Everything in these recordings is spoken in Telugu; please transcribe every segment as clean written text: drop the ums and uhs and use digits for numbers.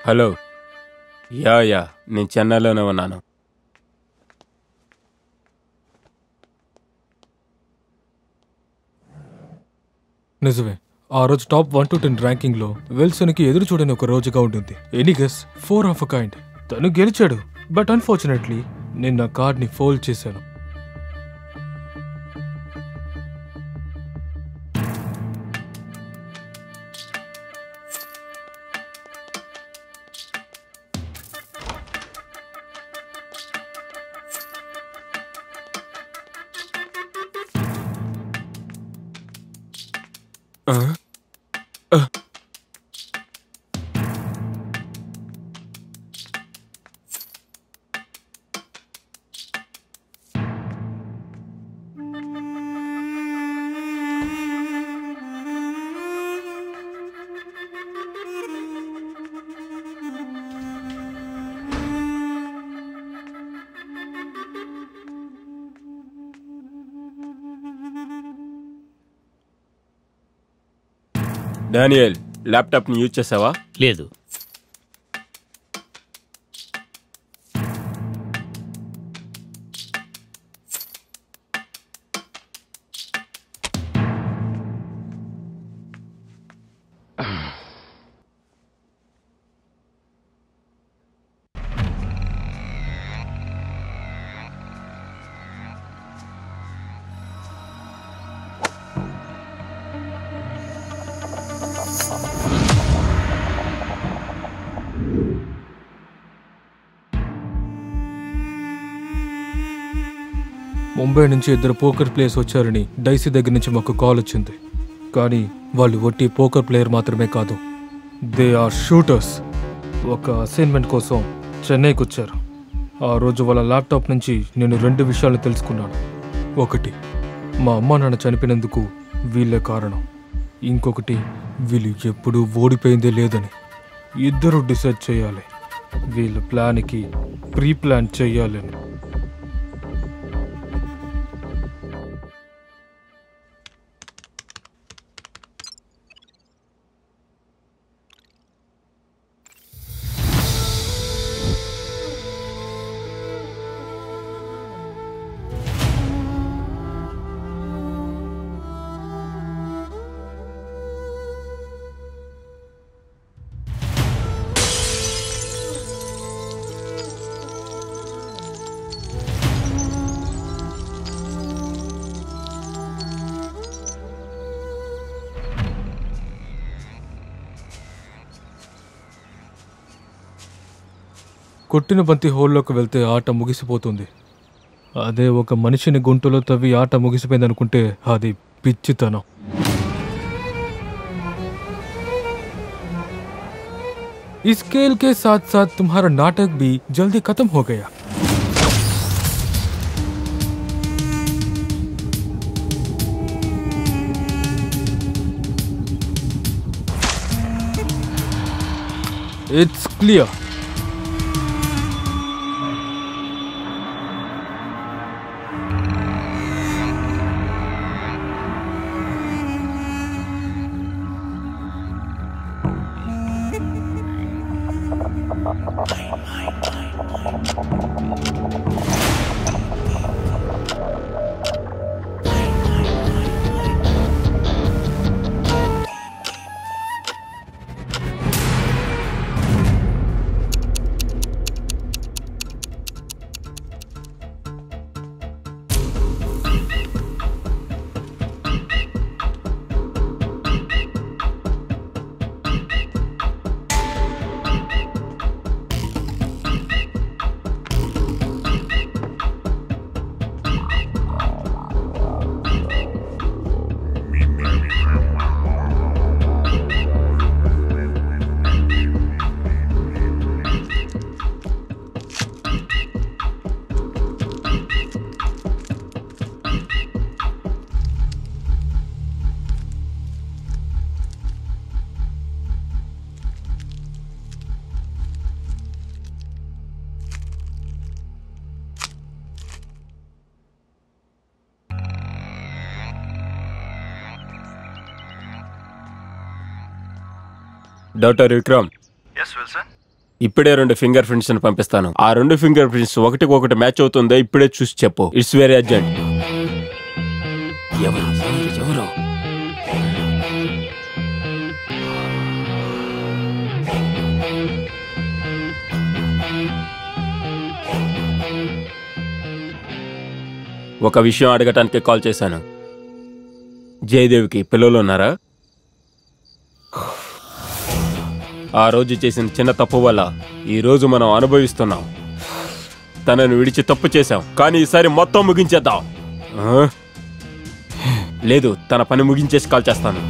హలో. యా నేను చెన్నైలోనే ఉన్నాను. నిజమే, ఆ రోజు టాప్ 1 to 10 ర్యాంకింగ్లో విల్సన్కి ఎదురు చూడని ఒక రోజుగా ఉంటుంది. Any guess 4 of a kind. తను గెలిచాడు, బట్ అన్ఫార్చునేట్లీ నేను నా కార్డ్ని ఫోల్డ్ చేశాను. డానియల్, ల్యాప్టాప్ని యూజ్ చేసావా? లేదు. ముంబై నుంచి 2 పోకర్ ప్లేయర్స్ వచ్చారని డైసీ దగ్గర నుంచి మాకు కాల్ వచ్చింది. కానీ వాళ్ళు ఒట్టి పోకర్ ప్లేయర్ మాత్రమే కాదు, దే ఆర్ షూటర్స్. ఒక అసైన్మెంట్ కోసం చెన్నైకి వచ్చారు. ఆ రోజు వాళ్ళ ల్యాప్టాప్ నుంచి నేను 2 విషయాలు తెలుసుకున్నాను. ఒకటి, మా అమ్మ నాన్న చనిపోయినందుకు వీళ్ళే కారణం. ఇంకొకటి, వీళ్ళు ఎప్పుడూ ఓడిపోయిందే లేదని. ఇద్దరు డిసైడ్ చేయాలి, వీళ్ళ ప్లాన్కి ప్రీ ప్లాన్ చేయాలని. కొట్టిన బంతి హోల్లోకి వెళ్తే ఆట ముగిసిపోతుంది. అదే ఒక మనిషిని గుంటలో తవ్వి ఆట ముగిసిపోయిందనుకుంటే అది పిచ్చితనం. इस खेल के साथ साथ तुम्हारा नाटक भी जल्दी खत्म हो गया. It's clear. Doctor Vikram. Yes, Wilson. ఇప్పుడే 2 ఫింగర్ ప్రింట్స్ ని పంపిస్తాను. ఆ 2 ఫింగర్ ప్రింట్స్ ఒకటికొకటి మ్యాచ్ అవుతుందో ఇప్పుడే చూసి చెప్పు. It's very urgent. ఎవరు ఎవరు ఒక విషయం అడగటానికి కాల్ చేశాను. జయదేవికి పిల్లలు ఉన్నారా? ఆ రోజు చేసిన చిన్న తప్పు వల్ల ఈ రోజు మనం అనుభవిస్తున్నాం. తనను విడిచి తప్పు చేశాం, కానీ ఈసారి మొత్తం ముగించేద్దాం. లేదు, తన పని ముగించేసి కాల్ చేస్తాను.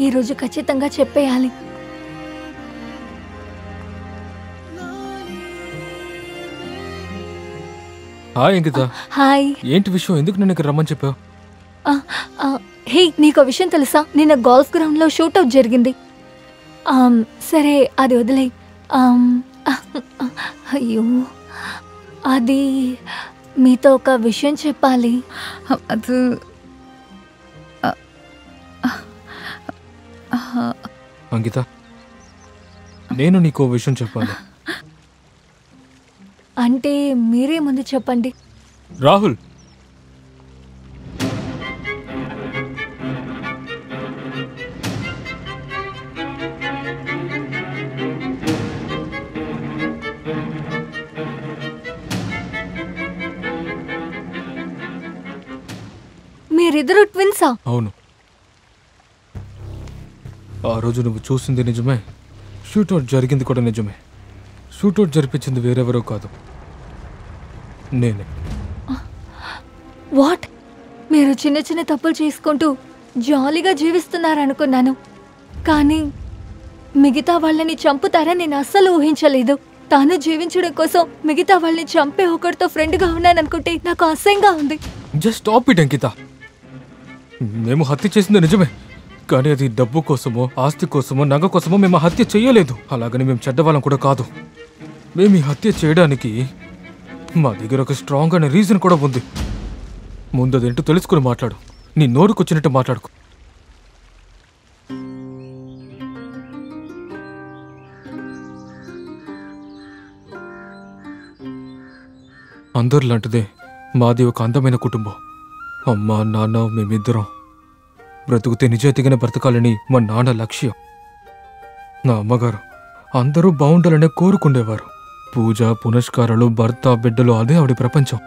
ఈరోజు ఖచ్చితంగా చెప్పేయాలి. హాయ్ అంకిత. హాయ్. ఏంటి విషయం? ఎందుకు నన్ను ఇక్కడ రమ్మని చెప్పావు? హే, నీకు విషయం తెలుసా? నిన్న గోల్ఫ్ గ్రౌండ్ లో షూట్అవుట్ జరిగింది. సరే అది వదిలే. అయ్యో, అది మీతో ఒక విషయం చెప్పాలి. అది అంకిత, నేను నీకు విషయం చెప్పాలి. అంటే మీరే ముందు చెప్పండి. రాహుల్, మీరిద్దరు ట్విన్సా? అవును. ఆ రోజు నువ్వు చూసింది నిజమే, షూట్అవుట్ జరిగింది కూడా నిజమే. షూట్అవుట్ జరిపించింది వేరెవరో కాదు, నేనే. వాట్? మీరు చిన్న చిన్న తప్పులు చేసుకుంటూ జాలీగా జీవిస్తున్నారనుకున్నాను, కానీ మిగతా వాళ్ళని చంపుతారని నేను అస్సలు ఊహించలేదు. తాను జీవించడం కోసం మిగతా వాళ్ళని చంపే ఒకరితో ఫ్రెండ్గా ఉన్నాననుకుంటే నాకు అసహ్యంగా ఉంది. జస్ట్ స్టాప్ ఇట్ అంకిత. మేము హత్య చేసింది నిజమే, కానీ అది డబ్బు కోసమో ఆస్తి కోసమో నగ కోసమో మేము హత్య చేయలేదు. అలాగని మేము చెడ్డవాళ్ళం కూడా కాదు. మేము ఈ హత్య చేయడానికి మా దగ్గర ఒక స్ట్రాంగ్ అనే రీజన్ కూడా ఉంది. ముందు అదేంటో తెలుసుకుని మాట్లాడు. నీ నోరుకొచ్చినట్టు మాట్లాడుకో. అందరిలాంటిదే మాది ఒక అందమైన కుటుంబం. అమ్మ నాన్న మేమిద్దరం. బ్రతుకుతే నిజాయితీగానే బ్రతకాలని మా నాన్న లక్ష్యం. నా అమ్మగారు అందరూ బాగుండాలనే కోరుకుండేవారు. పూజ పునస్కారాలు, భర్త బిడ్డలు, అదే ఆవిడ ప్రపంచం.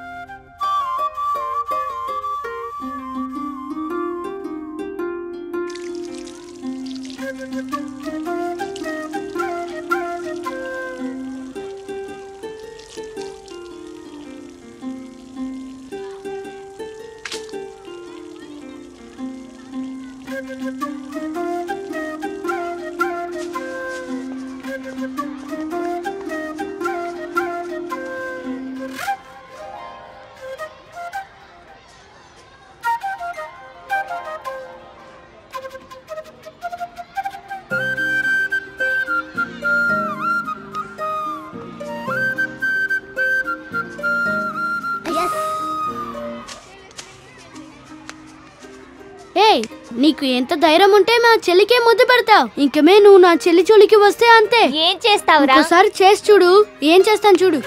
నీకు ఎంత ధైర్యం ఉంటే మా చెల్లికే ముద్దు పెడతావు. ఇంకమే నువ్వు నా చెల్లి చోలికి వస్తే అంతే. ఏం చేస్తావురా? ఒకసారి చేసి చూడు. ఏం చేస్తాను చూడు.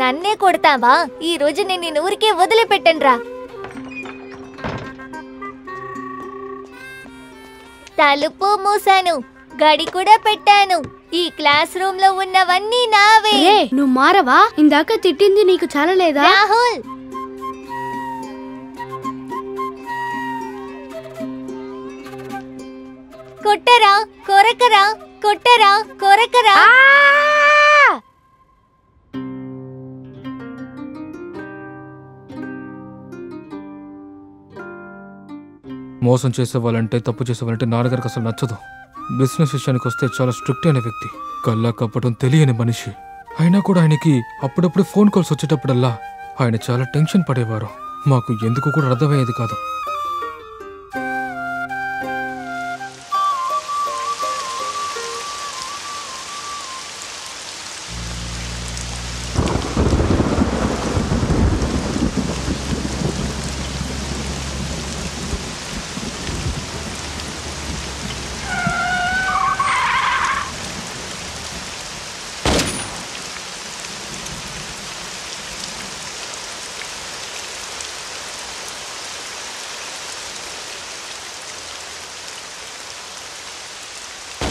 నన్నే కొడతావా? ఈ రోజు నేను ఈ ఊరికే వదిలిపెట్టనురా. తలుపు మూసాను, గడి కూడా పెట్టాను. ఈ క్లాస్ రూమ్ లో ఉన్నవన్నీ నావే. నువ్వు మారవా? ఇందాక తిట్టింది నీకు చాలా లేదా? రాహుల్, కొట్టరా కొరకరా, కొట్టరా కొరకరా. మోసం చేసేవాళ్ళంటే, తప్పు చేసేవాళ్ళంటే నాన్నగారికి అసలు నచ్చదు. బిజినెస్ విషయానికి వస్తే చాలా స్ట్రిక్ట్ అయిన వ్యక్తి, కల్లా కప్పటం తెలియని మనిషి. అయినా కూడా ఆయనకి అప్పుడప్పుడు ఫోన్ కాల్స్ వచ్చేటప్పుడల్లా ఆయన చాలా టెన్షన్ పడేవారు. మాకు ఎందుకు కూడా అర్థమయ్యేది కాదు.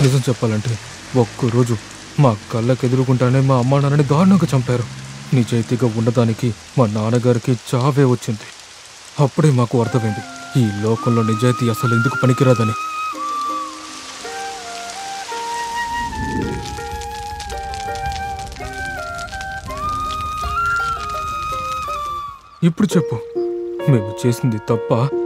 నిజం చెప్పాలంటే ఒక్కరోజు మా కళ్ళకు ఎదురుకుంటానే మా అమ్మా నాన్నని దారుణంగా చంపారు. నిజాయితీగా ఉండడానికి మా నాన్నగారికి చావే వచ్చింది. అప్పుడే మాకు అర్థమైంది ఈ లోకంలో నిజాయితీ అసలు ఎందుకు పనికిరాదని. ఇప్పుడు చెప్పు, మేము చేసింది తప్ప?